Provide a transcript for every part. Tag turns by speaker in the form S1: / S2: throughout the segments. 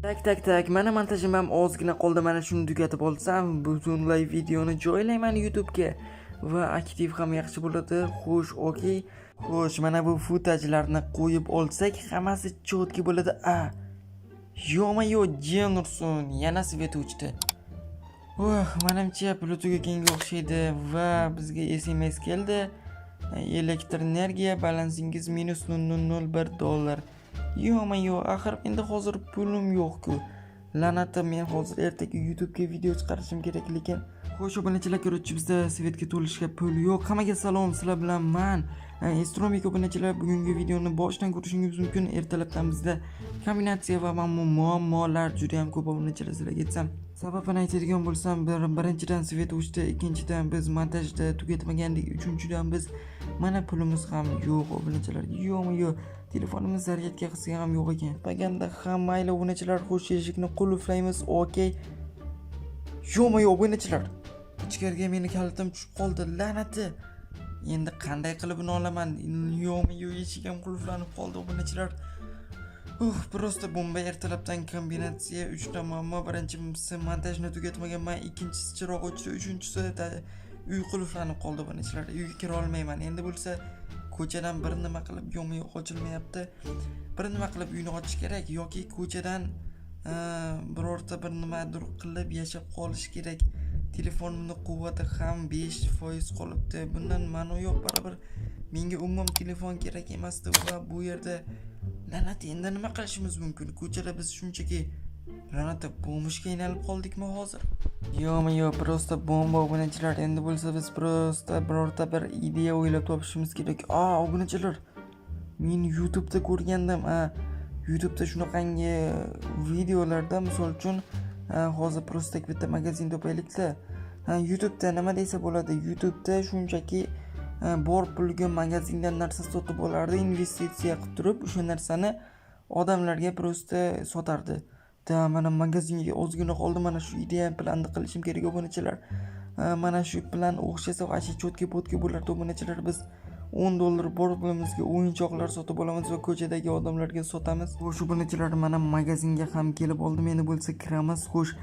S1: Tak, mana montajim ham ozgina qoldi. Mana shuni tugatib olsam, butunlay videoni joylayman YouTube'ga va aktiv ham yaxshi bo'ladi. Xo'sh, okey. Xo'sh, mana bu footajlarni qo'yib olsak, hammasi chotki bo'ladi. Yo-mayo, jin ursin, yana svet o'chdi. Menimcha puli tugaganga o'xshaydi va bizga SMS keldi. Elektr energiya balansingiz -$0.01. Yo-mayo, axir menda hozir pulim yo'q-ku. La'natim, men hozir ertaga YouTube'ga video chiqarishim kerak, lekin xo'sh, obunachilar ko'ruvchi, bizda svetga to'lishga pul yo'q. Hammaga salom, sizlar bilan men Astromik obunachilar. Bugungi videoni boshdan ko'rishingiz mumkin. Ertalabdan bizda kombinatsiya va muammolar juda ham ko'p obunachilar. Sizlarga aytsam, sababini aytadigan bo'lsam, birinchidan svet o'chdi, ikkinchidan biz montajda tugatmagandik, uchinchidan biz mana pulimiz ham yo'q obunachilar. Yo-mayo, telefonimiz zaryadga qilsa ham yo'q ekan. Paganda ham mayli obunachilar, xo'sh, eshikni qulflaymiz. Okey. Yo-mayo obunachilar, ichkariga meni kalitim tushib qoldi, la'nati. Endi qanday qilib uni olaman? Yo-mayo, eshik ham qulflanib qoldi obunachilar. Prosta bomba. Ertalabdan kombinatsiya 3 ta muammo. Birinchisi montajni tugatmaganman, ikkinchisi chiroq o'chdi, uchinchisi uy qulflanib qoldi obunachilar. Uyga kira olmayman. Endi bo'lsa ko'chadan bir nima qilib yo-mayo ochilmayapti. Bir nima qilib uyni ochish kerak yoki ko'chadan birorta bir nimadir qilib yashab qolish kerak. Telefonimning quvvati ham 5% qolibdi. Bundan ma'no yo'q, baribir menga umuman telefon kerak emasdi va bu yerda la'nat, endi nima qilishimiz mumkin? Ko'chada biz shunchaki la'nat bo'mishga aylanib qoldikmi hozir? Yo-mayo, prosta bomba obunachilar. Endi bo'lsa biz prosta birorta bir ideya o'ylab topishimiz kerak. Obunachilar, men YouTube'da ko'rgandim. YouTube'da shunaqangi videolarda, misol uchun hozir prosta bitta magazin topaylikda. YouTube'da nima desa bo'ladi? YouTube'da shunchaki bor pulga magazindan narsa sotib olardi, investitsiya qilib turib, o'sha narsani odamlarga prosta sotardi. Mana magazinga ozgina qoldi. Mana shu ideya planni qilishim kerak obunachilar. Mana shu plan o'xshasa vashi chotga potga bo'lardi obunachilar. Biz $10 bor pulimizga o'yinchoqlar sotib olamiz va ko'chadagi odamlarga sotamiz. Xo'sh, obunachilar, mana magazinga ham kelib oldim. Endi bo'lsa kiramiz. Xo'sh,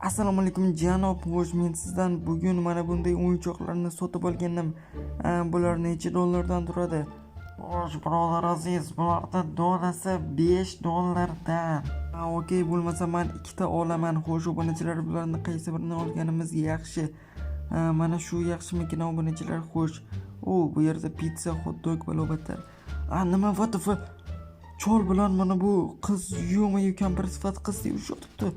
S1: assalomu alaykum janob. Xo'sh, men sizdan bugun mana bunday o'yinchoqlarni sotib olgandim. Bular necha dollardan turadi? Xo'sh, birodar aziz, bularning donasi $5dan. Okey, bo'lmasa men ikkita olaman. Xo'sh, obunachilar, bularni qaysi birini olganimiz yaxshi? Mana shu yaxshimikin obunachilar? Xo'sh, bu yerda pizza, hot dog va lobatlar. Nima vatofa? Chol bilan mana bu qiz, yo-mayo, kampir sifat qiz deb ushlatibdi.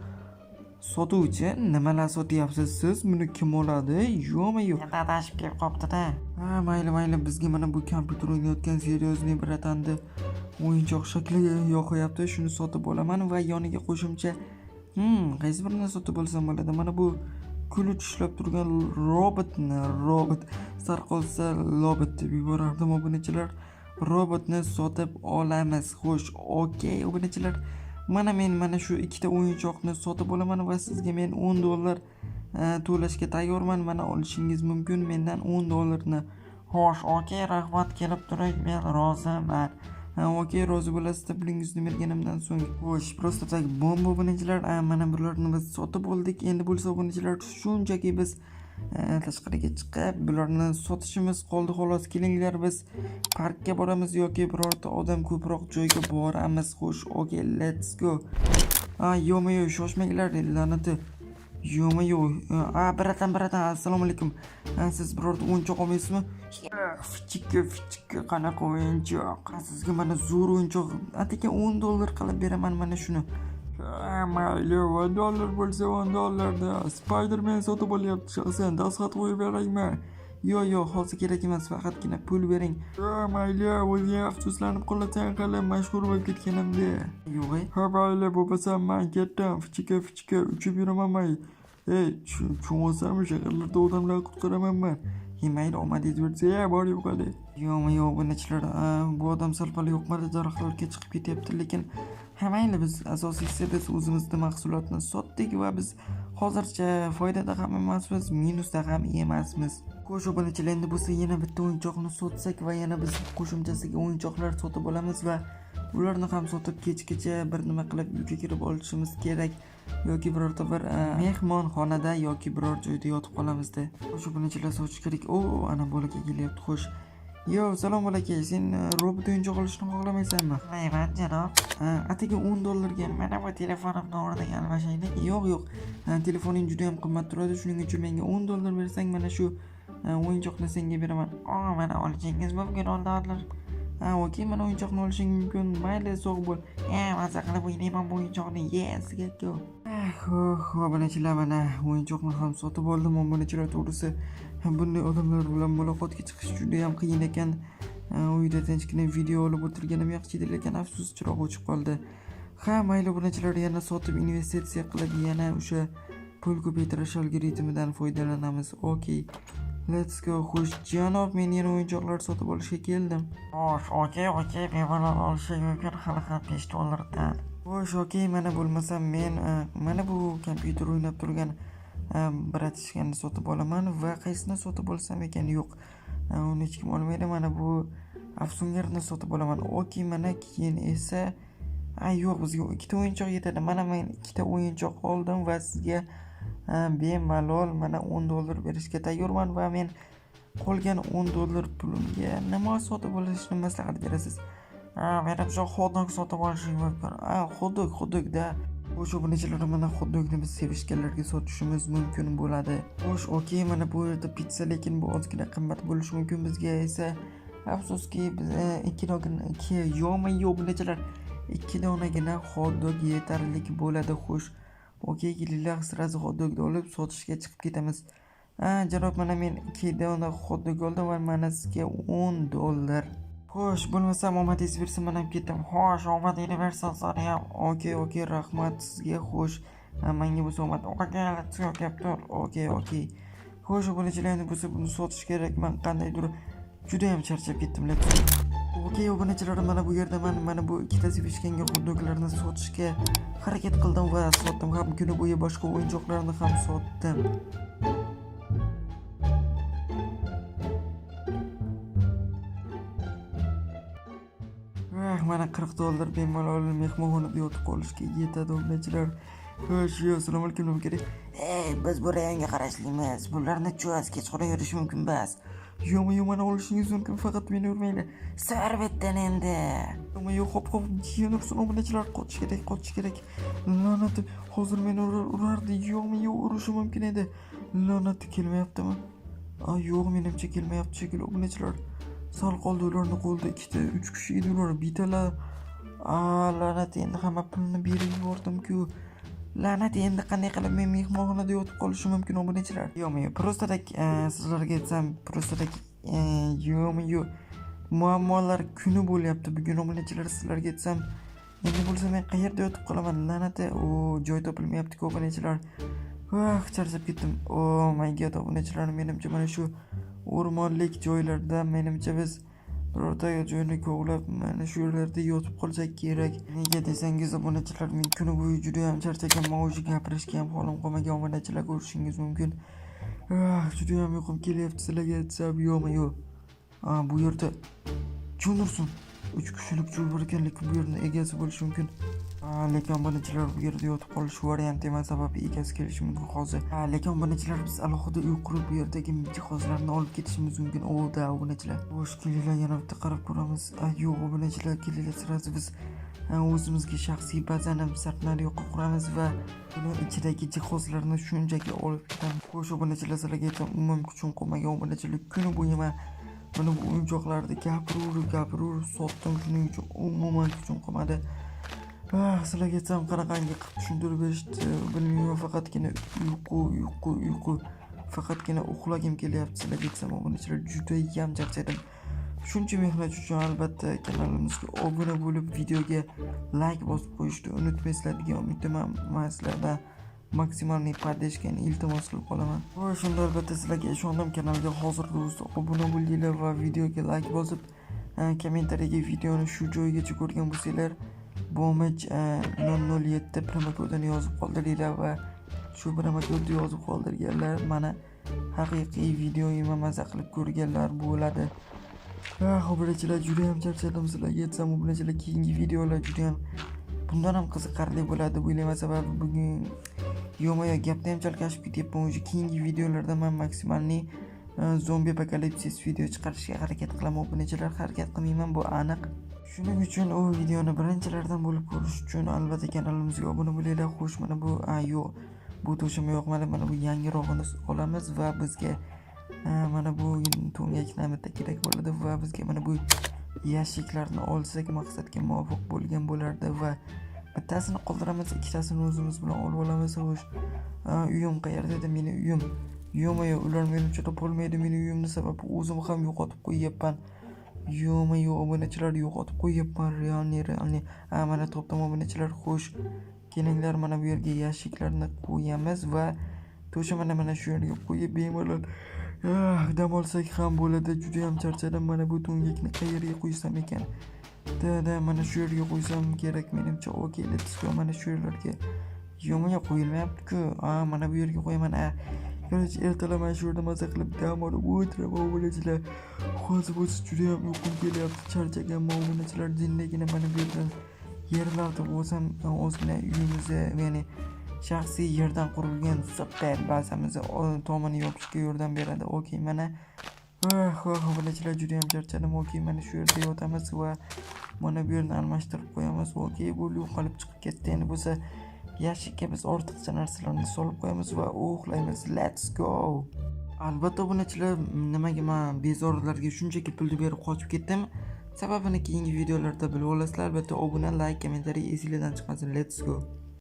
S1: Sotuvchi, nimalar sotyapsiz siz? Buni kim oladi? Yo-mayo, dadashib kelib qopti-da. Mayli, bizga mana bu kompyuter o'ynayotgan seryozni biratandi o'yinchoq shakliga yoqyapti. Shuni sotib olaman va yoniga qo'shimcha qaysi birini sotib olsam bo'ladi? Mana bu kulut ishlab turgan robot sarqolsa lobot deb yuborardim obunachilar. Robotni sotib olamiz. Xo'sh, okey obunachilar. Men mana shu ikkita o'yinchoqni sotib olaman va sizga men $10 to'lashga tayyorman. Mana olishingiz mumkin mendan $10ni. Xo'sh, okey, rahmat, kelib turing, men roziman. Okey, rozi bo'lasiz pulingizni berganimdan so'ng. Xo'sh, prosta tak bomba obunachilar. Mana bularni biz sotib oldik. Endi bo'lsa obunachilar, shunchaki biz tashqariga chiqib bularni sotishimiz qoldi. Xolos, kelinglar, biz parkka boramiz yoki birorta odam ko'proq joyga boramiz. Xo'sh, okey, let's go. Yo-mayo, shoshmanglar, la'nati. Yo-mayo, biratan, assalomu alaykum. Siz birorta o'yinchoq olmaysizmi? Fichikka qanaqa o'yinchoq? Sizga mana zo'r o'yinchoq. Ataka $10 qilib beraman mana shuni. Mayli, $10 bo'lsa $10da. Spider-Man sotib olyapti, shaxsan dastxat qo'yib beraymi? Yo'q, hozir kerak emas, faqatgina pul bering. Mayli, o'zing afsuslanib qolasan, qala mashhur bo'lib ketganimda. Yo'q. Mayli, bo'lmasa men ketdim. Fichika uchib yuraman. Cho'g'sam shaharlarda odamlar qutqaraman men. Mayli, omadingiz bo'lsa, bor yo'qadi. Yo-mayo, obunachilar, bu odam sal-pal yo'qmadi, daraxtlarga chiqib ketyapti, lekin mayli, biz asosiysi biz o'zimizning mahsulotni sotdik va biz hozircha foydada ham emasmiz, minusda ham emasmiz. Xo'sh, obunachilar, endi bo'lsa yana bitta o'yinchoqni sotsak va yana biz qo'shimchasiga o'yinchoqlar sotib olamiz va ularni ham sotib kechgacha bir nima qilib uyga kirib olishimiz kerak yoki birorta bir mehmonxonada yoki biror joyda yotib qolamizda. Shu bunachilar sotish kerak. Ana bolaka kelyapti. Xo'sh. Yo, salom bolaka. Sen robot o'yinchoq olishni xohlamaysanmi?
S2: Xohlayman janob.
S1: Atigi $10 mana bu telefonimni o'rniga almashaylik. Yo'q. Telefoning juda ham qimmat turadi. Shuning uchun menga $10 bersang, mana shu o'yinchoqni senga beraman.
S2: Mana olishingiz mumkin $10.
S1: Okey, mana o'yinchoqni olishing mumkin. Mayli, sog' bo'l.
S2: Maza qilib o'ynayman bu o'yinchoqni. Yes, get go.
S1: Obunachilar, mana o'yinchoqni ham sotib oldim. Obunachilar, to'g'risi bunday odamlar bilan muloqotga chiqish juda ham qiyin ekan. Uyda tinchgina video olib o'tirganim yaxshi edi, lekin afsus chiroq o'chib qoldi. Mayli, obunachilar, yana sotib investitsiya qilib yana o'sha pul ko'paytirish algoritmidan foydalanamiz. Okey. Let's go. Xo'sh, janob, men yana o'yinchoqlar sotib olishga keldim.
S2: Xo'sh, okey, bemalol olishing mumkin hali ham $5 dan.
S1: Xo'sh, okey, mana bo'lmasam men mana bu kompyuter o'ynab turgan bratishkani sotib olaman va qaysini sotib olsam ekan? Yo'q. Uni hech kim olmaydi. Mana bu Afsungerni sotib olaman. Okey, mana keyin esa yo'q, bizga ikkita o'yinchoq yetadi. Mana men ikkita o'yinchoq oldim va sizga bemalol mana $10 berishga tayyorman va men qolgan $10 pulimga nima sotib olishni maslahat berasiz?
S2: Menimcha hot-dog sotib olishing mumkin.
S1: Hot-dog-da. Xo'sh, obunachilar, mana hot-dogni biz sevishganlarga sotishimiz mumkin bo'ladi. Xo'sh, okey, mana bu yerda pizza, lekin bu ozgina qimmat bo'lishi mumkin. Bizga esa afsuski biz 2 obunachilar 2 donagina hot-dog yetarli bo'ladi. Xo'sh, okey, kelinglar, sirazi hot-dogni olib sotishga chiqib ketamiz. Janob, mana men 2 dona hot-dog oldim va mana sizga $10. Xo'sh, bo'lmasa omadingiz bersin, men ham ketdim.
S2: Xo'sh, omadingni bersin seni ham.
S1: Okey, rahmat sizga. Xo'sh, menga bo'lsa omad.
S2: Let's go, captain.
S1: Okey. Xo'sh, obunachilar, endi bo'lsa buni sotish kerak. Men qandaydir juda ham charchab ketdim. Okey, obunachilar, mana bu yerda men mana bu ikkita sevishganga hot-doglarni sotishga harakat qildim va sotdim ham. Kuni bo'yi boshqa o'yinchoqlarni ham sotdim. Mana $40 bemalol mehmonxonada yotib qolishga yetadi, obunachilar. Xo'sh, assalomu alaykum, kerak.
S2: Biz bu rayonga qarashlaymiz. Bularni cho'z, kechqurun yurish mumkin bas.
S1: Yo'q, mana olishingiz mumkin, faqat meni urmanglar.
S2: Sarvetdan endi.
S1: Yo'q, hop, jiyanursin, obunachilar, qochish kerak. La'nati, hozir meni urardi. Yo'q, urishi mumkin edi. La'nati kelmayaptimi? Yo'q, menimcha kelmayapti shekilli, obunachilar. Sal qoldi, ularni qo'lida 2-3 kishi edi, ular bitalar. La'nat, endi hamma pulni berib yubordim-ku. La'nat, endi qanday qilib men mehmonxonada yotib qolishim mumkin, obunachilar? Yo'q, prostadak sizlarga aytsam, prostadak muammolar kuni bo'lyapti bugun, obunachilar, sizlarga aytsam. Endi bo'lsa men qayerda yotib qolaman? La'nat, joy topilmayapti-ku, obunachilar. Charchab ketdim. Oh my god, obunachilar, menimcha mana shu o'rmonlik joylarda menimcha biz birorta joyni ko'glab mana shu yerlarda yotib qolsak kerak. Nega desangiz, obunachilar, men kuni bo'yi juda ham charchaganman, o'sha gapirishga ham holim qolmagan, obunachilar, ko'rishingiz mumkin. Juda ham uyqum kelyapti, sizlarga aytsam. Yo'q. Bu yerda cho'nursin. 3 kishilik joy bor ekan, lekin bu yerning egasi bo'lishi mumkin. Lekin obunachilar, bu yerda yotib qolish varianti emas, sababi egasi kelishi mumkin hozir. Lekin obunachilar, biz alohida uy qurib bu yerdagi jihozlarni olib ketishimiz mumkin. Obunachilar. Xo'sh, kelinglar, yana bitta qarab ko'ramiz. Yo'q, obunachilar, kelinglar, sirasi biz o'zimizga shaxsiy bazani sarflar yo'q quramiz va buni ichidagi jihozlarni shunchaki olib ketamiz. Xo'sh, obunachilar, sizlarga aytdim, umuman kuchim qolmagan, obunachilar, kuni bo'yi men mana bu o'yinchoqlarni gapirib sotdim, shuning uchun umuman kuchim qolmadi. Sizlarga aytsam, qanaqangi qilib tushuntirib berishni bilmayman, faqatgina uyqu. Faqatgina uxlagim kelyapti, sizlarga aytsam, obunachilar, juda ham charchadim. Shuncha mehnat uchun albatta kanalimizga obuna bo'lib, videoga like bosib qo'yishni unutmaysizlar degan umidaman. Men sizlardan maksimalniy podдержкani iltimos qilib qolaman. Shunda albatta sizlarga ishondim. Kanalga hozirda o'zi obuna bo'linglar va videoga like bosib, kommentariyaga videoni shu joyigacha ko'rgan bo'lsanglar, Bomich 007 promokodini yozib qoldiringlar va shu promokodni yozib qoldirganlar mana haqiqiy videoyimni maza qilib ko'rganlar bo'ladi. Obunachilar juda ham charchadim sizlarga aytsam, obunachilar keyingi videolar juda ham bundan ham qiziqarli bo'ladi deb o'ylayman. Sababi bugun yo'ma-yo gapda ham chalkashib ketyapman. O'sha keyingi videolarda men maksimalniy zombi apokalipsis video chiqarishga harakat qilaman. Obunachilar harakat qilmayman, bu aniq. Shuning uchun u videoni birinchilardan bo'lib ko'rish uchun albatta kanalimizga obuna bo'linglar. Xo'sh, mana bu yo'q. Bu to'shama yoqmadi. Mana bu yangirog'ini olamiz va bizga mana bu to'ngakni bitta kerak bo'ladi va bizga mana bu yashiklarni olsak maqsadga muvofiq bo'lgan bo'lardi va bittasini qoldiramiz, ikkitasini o'zimiz bilan olib olamiz. Xo'sh, uyim qayerda edi? Meni uyim. Yo'ma-yo, ular menimcha topolmaydi meni uyimni, sababi o'zim ham yo'qotib qo'yyapman. Yo'ma-yo, obunachilar yo'qotib qo'yyapman. Realni. Mana topdim obunachilar. Xo'sh, kelinglar, mana bu yerga yashiklarni qo'yamiz va to'shamani mana shu yerga qo'yib bemalol dam olsak ham bo'ladi. Juda ham charchadim. Mana bu to'ngakni qayerga qo'ysam ekan? Mana shu yerga qo'ysam kerak menimcha. Okey, let's go. Mana shu yerlarga yo'ma-yo qo'yilmayapti-ku. Mana bu yerga qo'yaman. Korоче, ertalab mana shu yerda maza qilib dam olib o'tiraman obunachilar. Hozir bo'lsa juda ham uyqum kelyapti, charchaganman obunachilar. Jindagina mana bu yerdan yerlarni olsam ozgina uyimizni, ya'ni shaxsiy yerdan qurilgan super bazamizni tomini yopishga yordam beradi. Okey, mana obunachilar juda ham charchadim. Okey, mana shu yerda yotamiz va mana bu yerni almashtirib qo'yamiz. Okey, bu yo'qolib chiqib ketdi. Endi bo'lsa yashikka biz ortiqcha narsalarni solib qo'yamiz va uxlaymiz. Let's go. Albatta obunachilar, nimaga men bezorilarga shunchaki pulni berib qochib ketdim? Sababini keyingi videolarda bilib olasizlar. Albatta obuna, like, kommentariy esingizdan chiqmasin. Let's go.